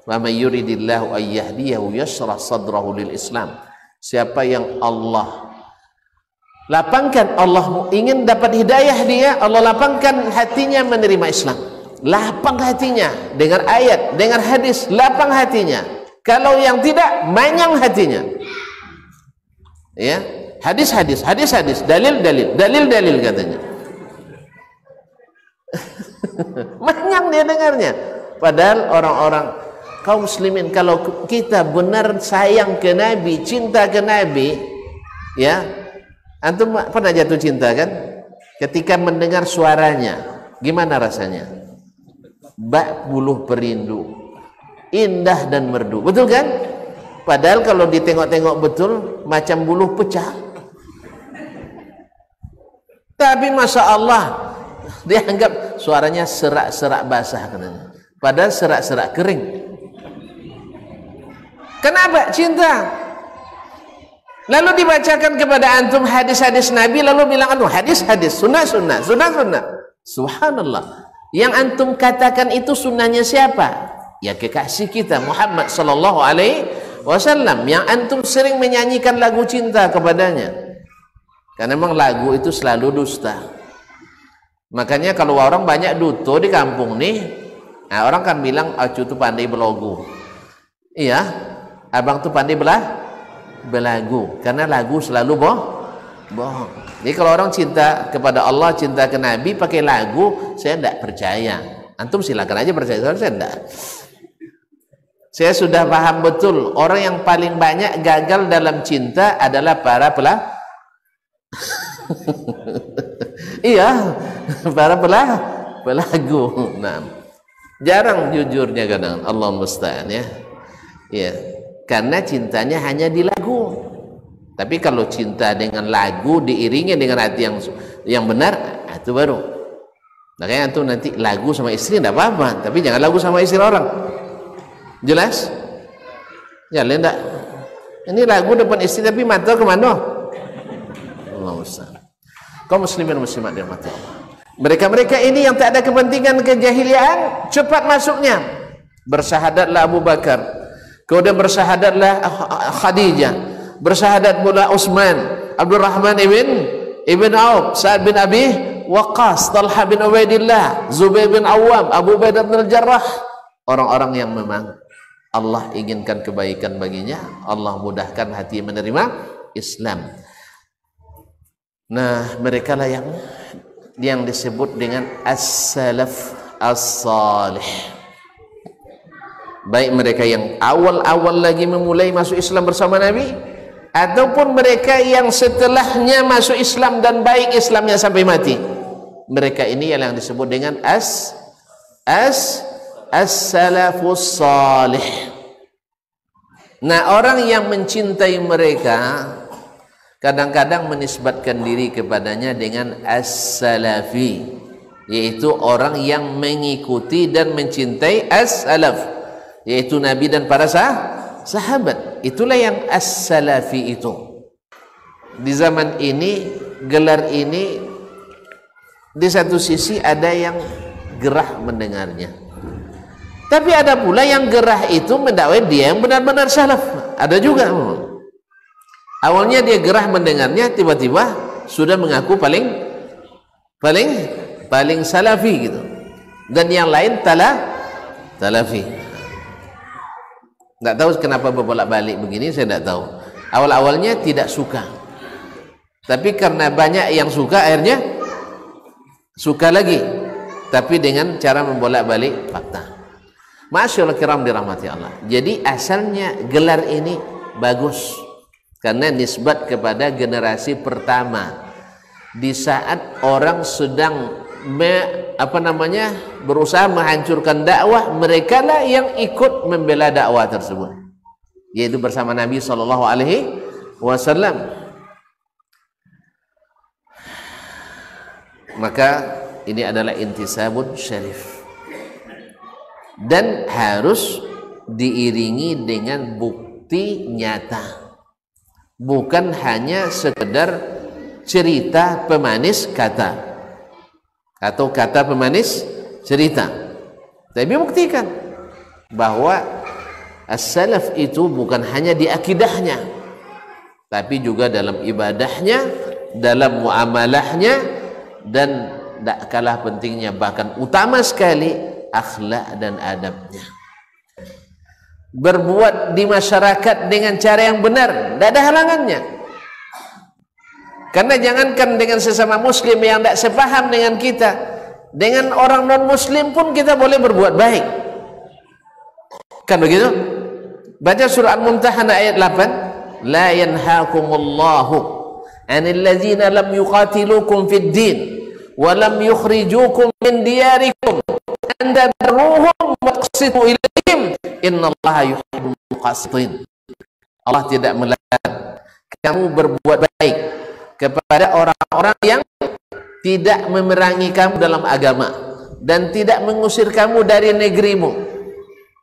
Wa may yuridillahu ay yahdiyahu yashrah sadrahu lil Islam. Siapa yang Allah lapangkan, Allah ingin dapat hidayah dia, Allah lapangkan hatinya menerima Islam. Lapang hatinya, dengar ayat, dengar hadis, lapang hatinya. Kalau yang tidak, manyang hatinya. Ya, hadis, dalil katanya. Manyang dia dengarnya. Padahal orang-orang kaum muslimin, kalau kita benar sayang ke Nabi, cinta ke Nabi, ya, antum pernah jatuh cinta kan? Ketika mendengar suaranya, gimana rasanya? Bak buluh perindu, indah dan merdu, betul kan? Padahal kalau ditengok-tengok betul, macam buluh pecah. Tapi masya Allah, dia anggap suaranya serak-serak basah katanya. Padahal serak-serak kering. Kenapa? Cinta. Lalu dibacakan kepada antum hadis-hadis Nabi, lalu bilang antum hadis-hadis, sunnah. Subhanallah. Yang antum katakan itu sunnahnya siapa? Ya kekasih kita Muhammad sallallahu alaihi wasallam, yang antum sering menyanyikan lagu cinta kepadanya. Karena memang lagu itu selalu dusta. Makanya kalau orang banyak duto di kampung nih, nah orang kan bilang acu tuh pandai belogu. Iya, abang tuh pandai belagu, karena lagu selalu bohong. Jadi kalau orang cinta kepada Allah, cinta ke Nabi pakai lagu, saya tidak percaya. Antum silakan aja percaya, saya tidak. Saya sudah paham betul, orang yang paling banyak gagal dalam cinta adalah para iya, para pelagu. Nah, jarang jujurnya kadang, Allah musta'an ya. Ya, karena cintanya hanya di lagu. Tapi kalau cinta dengan lagu diiringi dengan hati yang benar, itu baru. Makanya itu nanti lagu sama istri tidak apa-apa, tapi jangan lagu sama istri orang. Jelas? Jalan enggak? Ini lagu depan istri tapi mata kemana? Allah Ustaz. Kaum muslimin muslimat dirahmati Allah. Mereka ini yang tak ada kepentingan kejahiliaan, cepat masuknya. Bersyahadatlah Abu Bakar, kemudian bersyahadatlah Khadijah, bersyahadat pula Utsman, Abdurrahman ibn Auf, Sa'ad bin Abi Waqqas, Talha bin Ubaidillah, Zubair bin Awam, Abu Ubaidah bin Al-Jarrah. Orang-orang yang memang Allah inginkan kebaikan baginya, Allah mudahkan hati menerima Islam. Nah, mereka lah yang disebut dengan as-salaf as-salih. Baik mereka yang awal-awal lagi memulai masuk Islam bersama Nabi, ataupun mereka yang setelahnya masuk Islam dan baik Islamnya sampai mati. Mereka ini yang disebut dengan as-salafus salih. Nah, orang yang mencintai mereka kadang-kadang menisbatkan diri kepadanya dengan as-salafi, yaitu orang yang mengikuti dan mencintai as-salaf, yaitu Nabi dan para sahabat. Itulah yang as-salafi itu. Di zaman ini, gelar ini di satu sisi ada yang gerah mendengarnya, tapi ada pula yang gerah itu mendakwai dia yang benar-benar salaf. Ada juga. Awalnya dia gerah mendengarnya, tiba-tiba sudah mengaku paling salafi gitu. Dan yang lain talafi. Tidak tahu kenapa berbolak-balik begini, saya tidak tahu. Awal-awalnya tidak suka, tapi karena banyak yang suka, akhirnya suka lagi, tapi dengan cara membolak-balik fakta. Masyaallah kiram dirahmati Allah. Jadi asalnya gelar ini bagus karena nisbat kepada generasi pertama. Di saat orang sedang berusaha menghancurkan dakwah, mereka lah yang ikut membela dakwah tersebut, yaitu bersama Nabi sallallahu alaihi wasallam. Maka ini adalah intisabun syarif dan harus diiringi dengan bukti nyata, bukan hanya sekedar cerita pemanis kata atau kata pemanis cerita, tapi buktikan bahwa As-salaf itu bukan hanya di akidahnya, tapi juga dalam ibadahnya, dalam muamalahnya, dan tak kalah pentingnya, bahkan utama sekali, akhlak dan adabnya. Berbuat di masyarakat dengan cara yang benar, tidak ada halangannya. Karena jangankan dengan sesama muslim yang tidak sepaham dengan kita, dengan orang non muslim pun kita boleh berbuat baik. Kan begitu? Baca surah Al-Mumtahanah ayat 8. La yanhaakumullahu 'anil ladzina lam yuqatilukum fid din wa lam yukhrijukum min diyarikum an tabarruhum wa tuqsitu ilaihim innallaha yuhibbul muqsitin. Allah tidak melarang kamu berbuat baik kepada orang-orang yang tidak memerangi kamu dalam agama dan tidak mengusir kamu dari negerimu,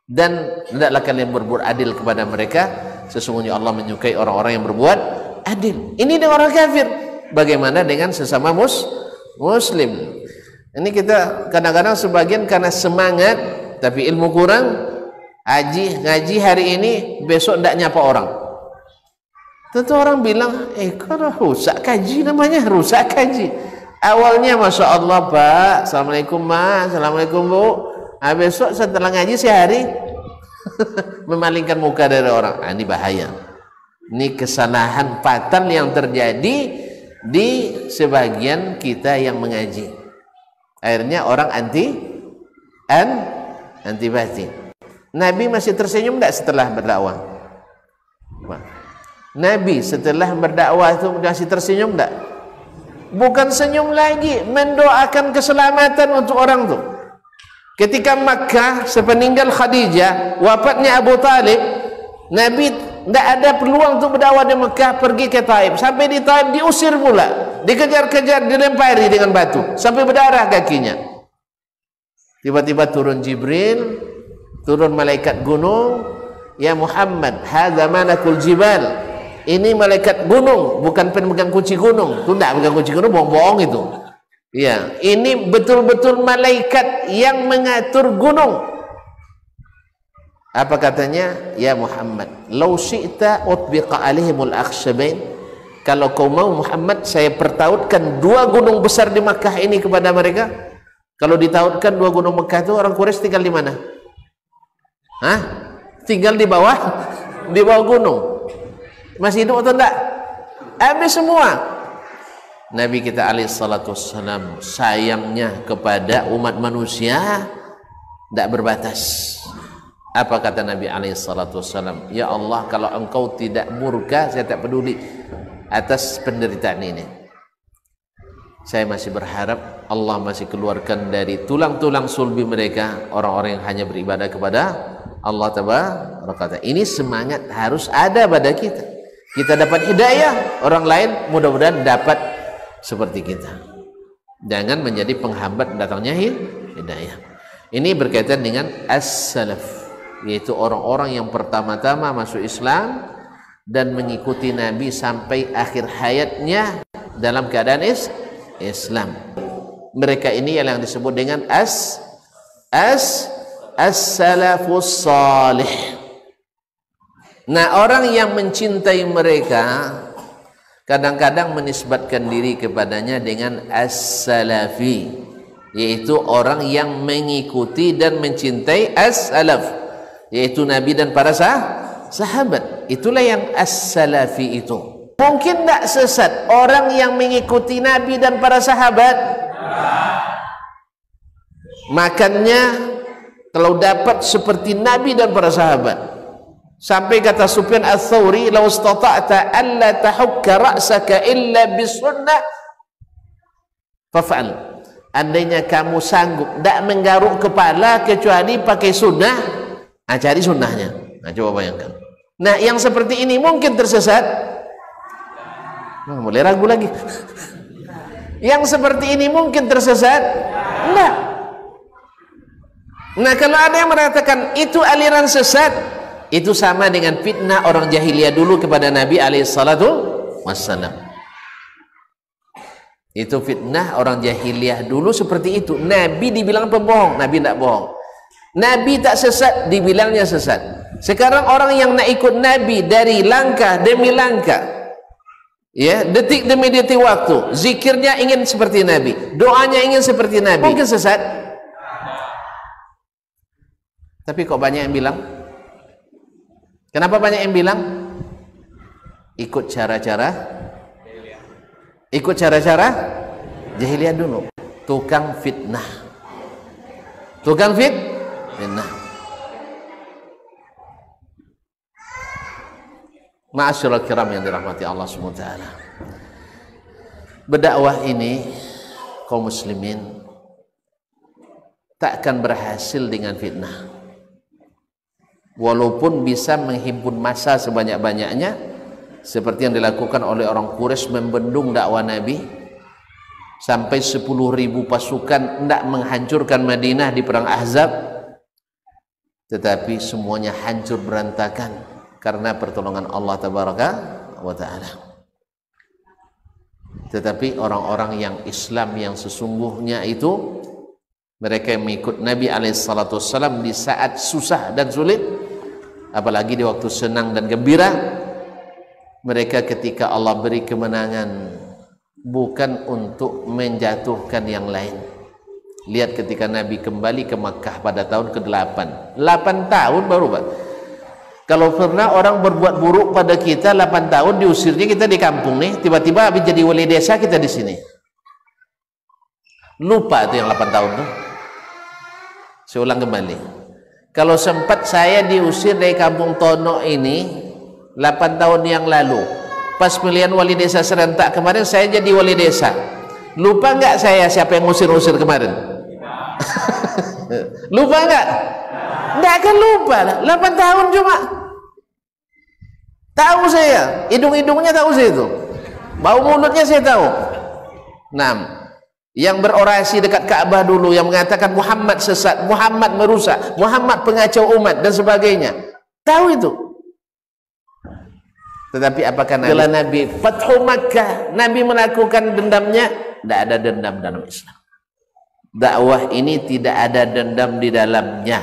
dan hendaklah kalian berbuat adil kepada mereka, sesungguhnya Allah menyukai orang-orang yang berbuat adil. Ini dengan orang kafir. Bagaimana dengan sesama muslim? Ini kita kadang-kadang sebagian karena semangat tapi ilmu kurang, ngaji hari ini, besok tidak nyapa orang. Tentu orang bilang, kalau rusak kaji, namanya rusak kaji. Awalnya Masya Allah Pak, Assalamualaikum Ma, Assalamualaikum Bu. Besok setelah ngaji sehari memalingkan muka dari orang. Ini bahaya. Ini kesalahan fatal yang terjadi di sebagian kita yang mengaji. Akhirnya orang antipati. Nabi masih tersenyum tidak setelah berdakwah? Nabi setelah berdakwah itu masih tersenyum tidak? Bukan senyum lagi, mendoakan keselamatan untuk orang itu. Ketika Makkah sepeninggal Khadijah, wafatnya Abu Talib, Nabi tidak ada peluang untuk berdakwah di Makkah, pergi ke Taif. Sampai di Taif diusir pula, dikejar-kejar, dilempari dengan batu sampai berdarah kakinya. Tiba-tiba turun Jibril, turun malaikat gunung. Ya Muhammad, hadza malakul jibal. Ini malaikat gunung, bukan pemegang kunci gunung. Itu tidak pegang kunci gunung, bohong-bohong itu. Ya, ini betul-betul malaikat yang mengatur gunung. Apa katanya? Ya Muhammad, law syi'ta utbiqa alaihimul akhshabain. Kalau kau mau Muhammad, saya pertautkan 2 gunung besar di Makkah ini kepada mereka. Kalau ditautkan 2 gunung Makkah itu, orang Quraisy tinggal di mana? Hah? Tinggal di bawah gunung. Masih hidup atau enggak? Habis semua. Nabi kita alaihissalatu wassalam sayangnya kepada umat manusia tidak berbatas. Apa kata Nabi alaihissalatu wassalam? Ya Allah, kalau engkau tidak murka, saya tak peduli atas penderitaan ini. Saya masih berharap Allah masih keluarkan dari tulang-tulang sulbi mereka orang-orang yang hanya beribadah kepada Allah Taala. Ini semangat harus ada pada kita. Kita dapat hidayah, orang lain mudah-mudahan dapat seperti kita. Jangan menjadi penghambat datangnya hidayah. Ini berkaitan dengan as-salaf, yaitu orang-orang yang pertama-tama masuk Islam dan mengikuti Nabi sampai akhir hayatnya dalam keadaan Islam. Mereka ini yang disebut dengan as-salafus salih. Nah, orang yang mencintai mereka kadang-kadang menisbatkan diri kepadanya dengan as-salafi, yaitu orang yang mengikuti dan mencintai as-salaf, yaitu Nabi dan para sahabat. Itulah yang as-salafi itu. Mungkin tak sesat orang yang mengikuti Nabi dan para sahabat? Makannya kalau dapat seperti Nabi dan para sahabat. Sampai kata Sufyan Ats-Tsauri, "Law istata'ta alla tahukka ra'saka illa bisunnah faf'al." Andainya kamu sanggup tidak menggaruk kepala kecuali pakai sunnah, cari sunnahnya. Nah, coba bayangkan. Nah, yang seperti ini mungkin tersesat? Mulai ragu lagi. Yang seperti ini mungkin tersesat? Enggak. Nah, kalau ada yang mengatakan itu aliran sesat, itu sama dengan fitnah orang jahiliyah dulu kepada Nabi alaihissalatu wassalam. Itu fitnah orang jahiliyah dulu seperti itu. Nabi dibilang pembohong, Nabi tidak bohong. Nabi tak sesat, dibilangnya sesat. Sekarang orang yang nak ikut Nabi dari langkah demi langkah, ya, detik demi detik waktu, zikirnya ingin seperti Nabi, doanya ingin seperti Nabi, mungkin sesat. Tapi kok banyak yang bilang? Kenapa banyak yang bilang? Ikut cara-cara jahiliyah dulu. Tukang fitnah. Ma'asyiral kiram yang dirahmati Allah SWT. Berdakwah ini kaum muslimin tak akan berhasil dengan fitnah. Walaupun bisa menghimpun massa sebanyak-banyaknya seperti yang dilakukan oleh orang Quraisy membendung dakwah Nabi sampai 10.000 pasukan hendak menghancurkan Madinah di perang Ahzab, tetapi semuanya hancur berantakan karena pertolongan Allah Tabaraka wa Ta'ala. Tetapi orang-orang yang Islam yang sesungguhnya itu, mereka yang mengikut Nabi SAW di saat susah dan sulit, apalagi di waktu senang dan gembira, mereka ketika Allah beri kemenangan bukan untuk menjatuhkan yang lain. Lihat ketika Nabi kembali ke Makkah pada tahun ke-8, 8 tahun baru, Pak. Kalau pernah orang berbuat buruk pada kita 8 tahun, diusirnya kita di kampung nih, tiba-tiba habis jadi wali desa kita di sini. Lupa itu yang 8 tahun tuh. Saya ulang kembali. Kalau sempat saya diusir dari kampung Tono ini 8 tahun yang lalu, pas pemilihan wali desa serentak kemarin, saya jadi wali desa. Lupa nggak saya siapa yang ngusir-ngusir kemarin? Lupa nggak? Nggak akan lupa. 8 tahun cuma. Tahu saya, hidung-hidungnya tahu saya itu, bau mulutnya saya tahu. 6. Yang berorasi dekat Ka'bah dulu, yang mengatakan Muhammad sesat, Muhammad merusak, Muhammad pengacau umat dan sebagainya, tahu itu. Tetapi apakah Nabi Fathu Makkah, Nabi melakukan dendamnya? Tidak ada dendam dalam Islam. Dakwah ini tidak ada dendam di dalamnya.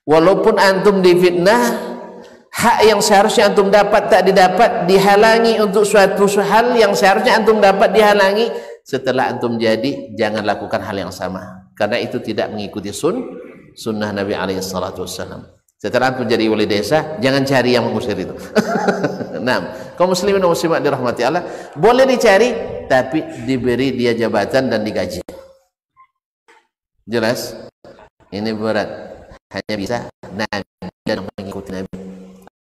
Walaupun antum difitnah, hak yang seharusnya antum dapat tak didapat, dihalangi untuk suatu hal yang seharusnya antum dapat dihalangi, setelah antum jadi, jangan lakukan hal yang sama, karena itu tidak mengikuti sunnah Nabi SAW. Setelah antum jadi wali desa, jangan cari yang mengusir itu. Nah, kaum muslimin dan muslimat dirahmati Allah, boleh dicari, tapi diberi dia jabatan dan digaji. Jelas? Ini berat. Hanya bisa Nabi dan mengikuti Nabi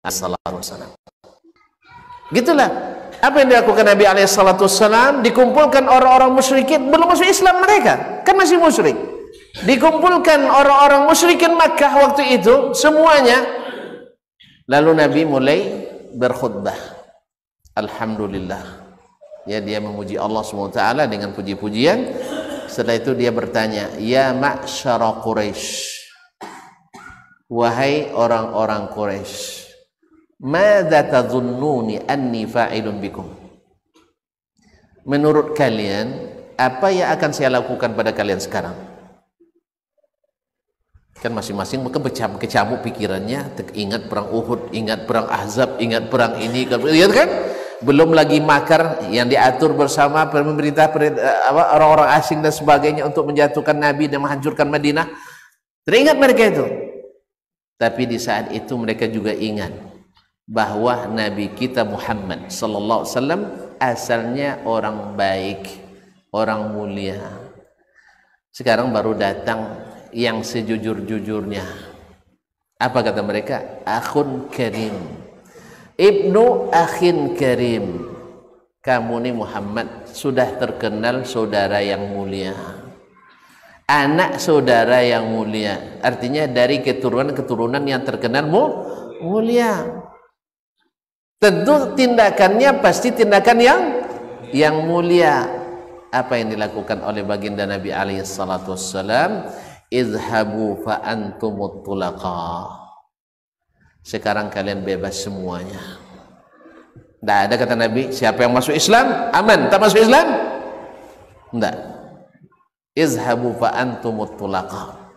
SAW. Gitulah. Apa yang dilakukan Nabi SAW? Dikumpulkan orang-orang musyrikin, belum masuk Islam mereka, kan masih musyrik. Dikumpulkan orang-orang musyrikin Makkah waktu itu semuanya, lalu Nabi mulai berkhutbah. Alhamdulillah, ya, dia memuji Allah SWT dengan puji-pujian. Setelah itu dia bertanya, ya ma'syara Quraisy, wahai orang-orang Quraisy, madza tadhunnuni anni fa'ilun bikum, menurut kalian apa yang akan saya lakukan pada kalian sekarang? Kan masing-masing kecamuk pikirannya, ingat perang Uhud, ingat perang Ahzab, ingat perang ini, lihat kan? Belum lagi makar yang diatur bersama pemerintah orang-orang asing dan sebagainya untuk menjatuhkan Nabi dan menghancurkan Madinah. Teringat mereka itu. Tapi di saat itu mereka juga ingat bahwa Nabi kita Muhammad sallallahu alaihi wasallam asalnya orang baik, orang mulia. Sekarang baru datang yang sejujur-jujurnya. Apa kata mereka? Akhun karim, ibnu akhin karim. Kamu nih Muhammad sudah terkenal saudara yang mulia, anak saudara yang mulia. Artinya dari keturunan yang terkenal mulia. Tentu tindakannya pasti tindakan yang mulia. Apa yang dilakukan oleh baginda Nabi alaihi salatu wassalam? Izhabu fa antumut tulaqa. Sekarang kalian bebas semuanya. Tidak ada kata Nabi, siapa yang masuk Islam aman, tak masuk Islam tidak. Izhabu fa antumut tulaqa.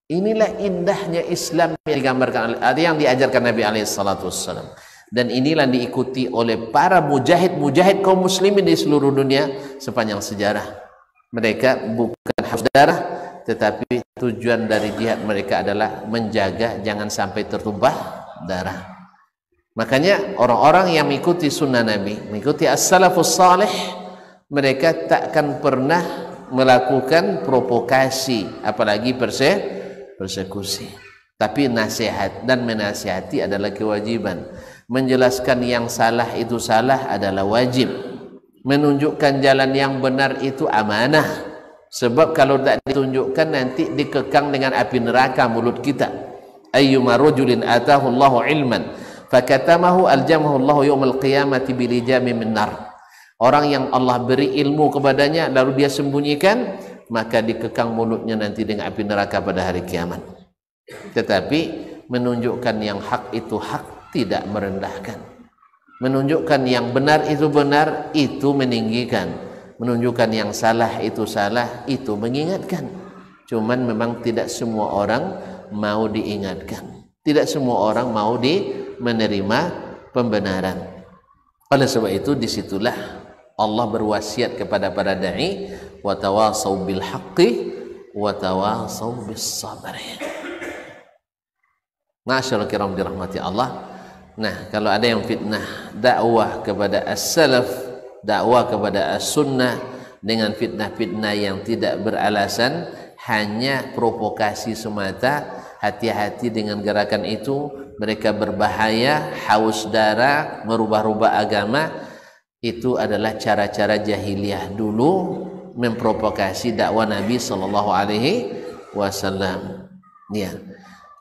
Inilah indahnya Islam yang digambarkan, yang diajarkan Nabi SAW. Dan inilah diikuti oleh para mujahid kaum muslimin di seluruh dunia sepanjang sejarah. Mereka bukan haus darah, tetapi tujuan dari jihad mereka adalah menjaga jangan sampai tertumpah darah. Makanya orang-orang yang mengikuti sunnah Nabi, mengikuti as-salafus salih, mereka takkan pernah melakukan provokasi, apalagi persekusi. Tapi nasihat dan menasihati adalah kewajiban. Menjelaskan yang salah itu salah adalah wajib. Menunjukkan jalan yang benar itu amanah. Sebab kalau tak ditunjukkan nanti dikekang dengan api neraka mulut kita. Ayyuma rajulin atahu Allahu ilman fakatamahu aljamahu Allahu yaumil qiyamati bilijami min nar. Orang yang Allah beri ilmu kepadanya lalu dia sembunyikan, maka dikekang mulutnya nanti dengan api neraka pada hari kiamat. Tetapi menunjukkan yang hak itu hak, tidak merendahkan. Menunjukkan yang benar itu benar, itu meninggikan. Menunjukkan yang salah, itu mengingatkan. Cuman memang tidak semua orang mau diingatkan. Tidak semua orang mau menerima pembenaran. Oleh sebab itu disitulah Allah berwasiat kepada para da'i, wa tawasau bil haqqi wa tawasau bis sabr. Ma'asyiral kiram dirahmati Allah. Nah, kalau ada yang fitnah dakwah kepada as-salaf, dakwah kepada as-sunnah dengan fitnah-fitnah yang tidak beralasan, hanya provokasi semata, hati-hati dengan gerakan itu. Mereka berbahaya, haus darah, merubah-rubah agama. Itu adalah cara-cara jahiliyah dulu memprovokasi dakwah Nabi sallallahu alaihi wasallam. Ya.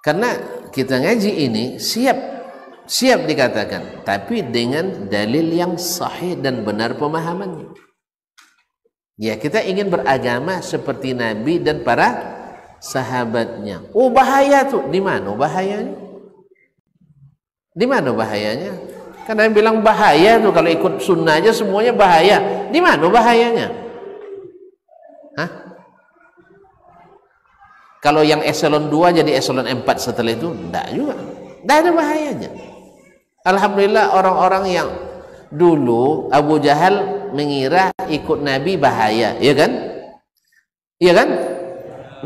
Karena kita ngaji ini siap dikatakan, tapi dengan dalil yang sahih dan benar pemahamannya. Ya, kita ingin beragama seperti Nabi dan para sahabatnya. Oh, bahaya tuh. Di mana bahayanya? Di mana bahayanya? Kan ada yang bilang bahaya tuh kalau ikut sunnah aja semuanya bahaya. Di mana bahayanya? Hah? Kalau yang eselon 2 jadi eselon 4 setelah itu, enggak juga. Enggak ada bahayanya. Alhamdulillah orang-orang yang dulu Abu Jahal mengira ikut Nabi bahaya, ya kan? Iya kan?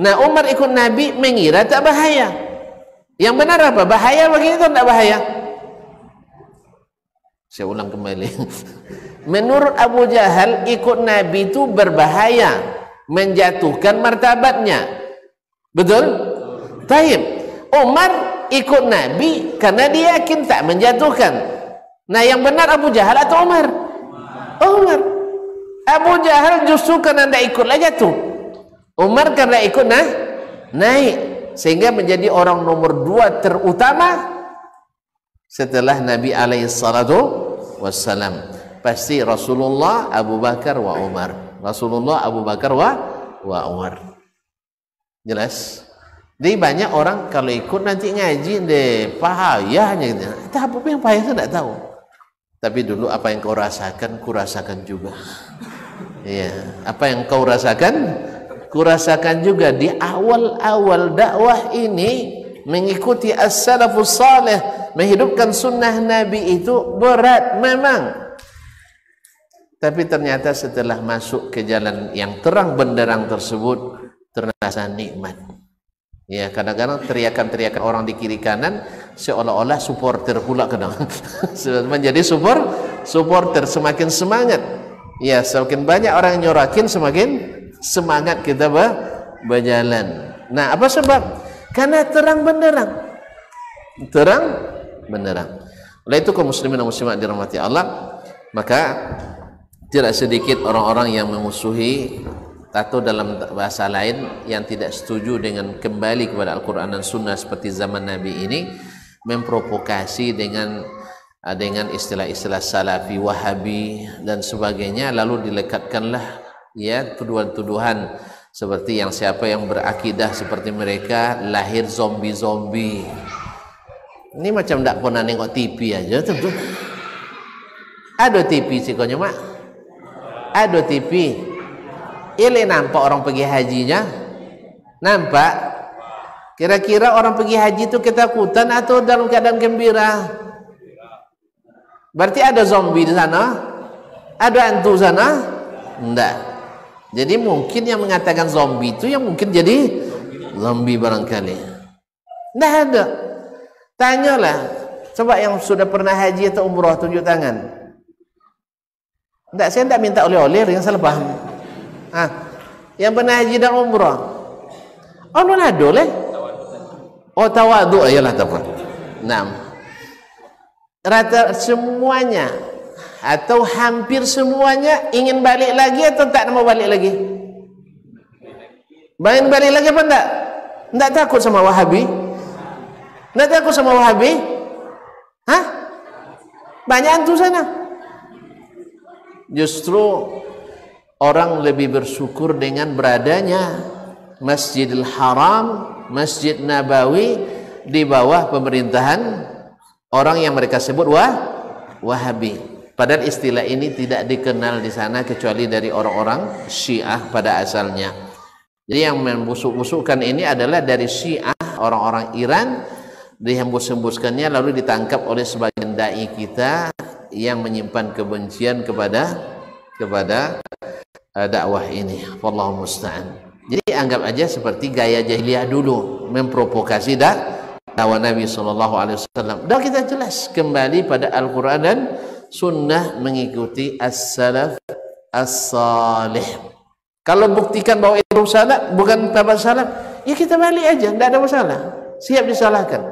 Nah, Umar ikut Nabi mengira tak bahaya. Yang benar apa? Bahaya bagi itu enggak bahaya? Saya ulang kembali. Menurut Abu Jahal ikut Nabi itu berbahaya, menjatuhkan martabatnya. Betul? Taib. Umar ikut Nabi karena dia yakin tak menjatuhkan. Nah, yang benar Abu Jahal atau Umar? Umar. Abu Jahal justru karena tidak ikutlah jatuh. Umar karena ikut naik, sehingga menjadi orang nomor 2 terutama setelah Nabi alaihi salatu wassalam. Pasti Rasulullah, Abu Bakar wa Umar. Rasulullah, Abu Bakar wa Umar. Jelas? Jadi banyak orang kalau ikut nanti ngaji deh payahnya gitu. Apa yang payah saya tidak tahu. Tapi dulu apa yang kau rasakan, kurasakan juga. Iya, apa yang kau rasakan, kurasakan juga. Di awal-awal dakwah ini mengikuti as-salafus salih, menghidupkan sunnah Nabi itu berat memang. Tapi ternyata setelah masuk ke jalan yang terang benderang tersebut, terasa nikmat. Ya, kadang-kadang teriakan-teriakan orang di kiri kanan seolah-olah supporter pula kadang. Menjadi supporter, semakin semangat. Ya, semakin banyak orang yang nyorakin, semakin semangat kita berjalan. Nah, apa sebab? Karena terang benderang. Terang benderang. Oleh itu kaum muslimin dan muslimat dirahmati Allah, maka tidak sedikit orang-orang yang memusuhi atau dalam bahasa lain yang tidak setuju dengan kembali kepada Al-Quran dan Sunnah seperti zaman Nabi ini, memprovokasi dengan istilah-istilah salafi, wahabi dan sebagainya, lalu dilekatkanlah ya tuduhan-tuduhan seperti yang siapa yang berakidah seperti mereka lahir zombie-zombie. Ini macam tak pernah nengok TV aja tentu. Ada TV sih konya mak. Ada TV. Ini nampak orang pergi hajinya, nampak Kira-kira orang pergi haji itu ketakutan atau dalam keadaan gembira? Berarti ada zombie di sana? Ada hantu sana? Enggak. Jadi mungkin yang mengatakan zombie itu yang mungkin jadi zombie barangkali. Enggak ada. Tanyalah. Coba yang sudah pernah haji atau umrah tunjuk tangan. Enggak, saya enggak minta oleh-oleh, yang salah paham. Yang pernah haji dan umrah. Oh, non ada leh. Oh, tawadu ayalah tepat. Rata semuanya atau hampir semuanya ingin balik lagi atau tak mau balik lagi? Balik lagi apa enggak? Enggak takut sama Wahabi? Enggak takut sama Wahabi? Hah? Banyak hantu sana. Justru orang lebih bersyukur dengan beradanya Masjidil Haram, Masjid Nabawi di bawah pemerintahan orang yang mereka sebut Wahabi. Padahal istilah ini tidak dikenal di sana kecuali dari orang-orang Syiah pada asalnya. Jadi yang membusuk-busukkan ini adalah dari Syiah, orang-orang Iran, dihembus-hembuskannya lalu ditangkap oleh sebagian dai kita yang menyimpan kebencian kepada dakwah ini. Wallahu musta'an. Jadi anggap aja seperti gaya jahiliyah dulu, memprovokasi dakwah Nabi SAW. Dan kita jelas kembali pada Al-Quran dan Sunnah mengikuti as-salaf as-salih. Kalau buktikan bahwa itu salah, bukan tabat salah, ya kita balik aja, tidak ada masalah. Siap disalahkan.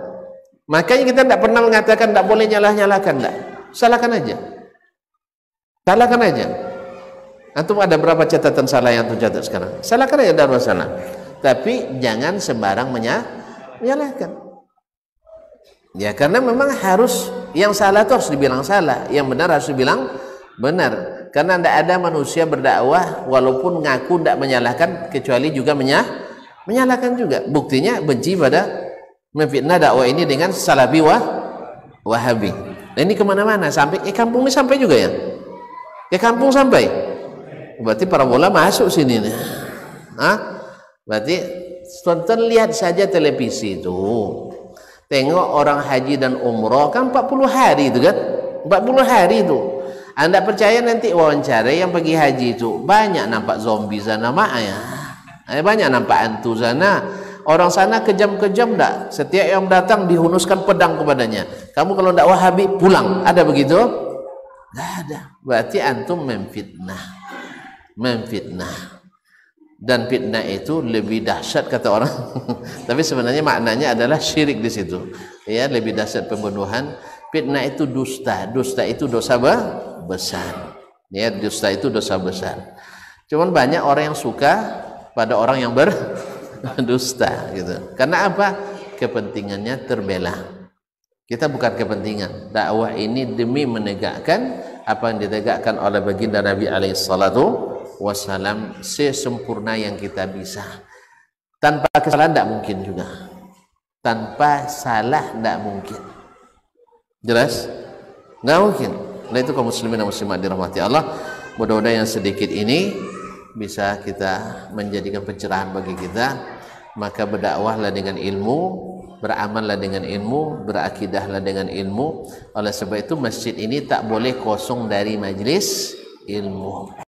Makanya kita tidak pernah mengatakan tidak boleh nyalahkan, tidak. Salahkan aja. Salahkan aja. Antum ada berapa catatan salah yang antum catat sekarang? Salahkan aja, tidak masalah. Tapi jangan sembarang menyalahkan. Ya, karena memang harus yang salah itu harus dibilang salah, yang benar harus dibilang benar. Karena tidak ada manusia berdakwah walaupun ngaku tidak menyalahkan kecuali juga menyalahkan juga. Buktinya benci pada memfitnah dakwah ini dengan salafi Wahabi. Nah, ini kemana-mana sampai kampungnya sampai juga ya. Ke kampung sampai. Berarti para ulama masuk sini nih. Berarti tonton lihat saja televisi itu. Tengok orang haji dan umrah kan 40 hari itu kan. 40 hari itu. Anda percaya nanti wawancara yang pergi haji itu banyak nampak zombie sana maknya. Banyak nampak hantu sana. Orang sana kejam-kejam enggak? Setiap yang datang dihunuskan pedang kepadanya. Kamu kalau enggak Wahabi pulang. Ada begitu? Enggak ada. Berarti antum memfitnah. Dan fitnah itu lebih dahsyat kata orang. Tapi sebenarnya maknanya adalah syirik di situ. Ya, lebih dahsyat pembunuhan. Fitnah itu dusta. Dusta itu dosa besar. Ya, dusta itu dosa besar. Cuman banyak orang yang suka pada orang yang berdusta gitu. Karena apa? Kepentingannya terbela. Kita bukan kepentingan. Dakwah ini demi menegakkan apa yang ditegakkan oleh baginda Nabi alaihi salatu wasalam sesempurna yang kita bisa. Tanpa kesalahan tidak mungkin juga. Tanpa salah tidak mungkin. Jelas? Tidak mungkin. Nah, itu kaum muslimin dan muslimat dirahmati Allah. Mudah-mudahan yang sedikit ini bisa kita menjadikan pencerahan bagi kita. Maka berdakwahlah dengan ilmu, beramallah dengan ilmu, berakidahlah dengan ilmu. Oleh sebab itu masjid ini tak boleh kosong dari majlis ilmu.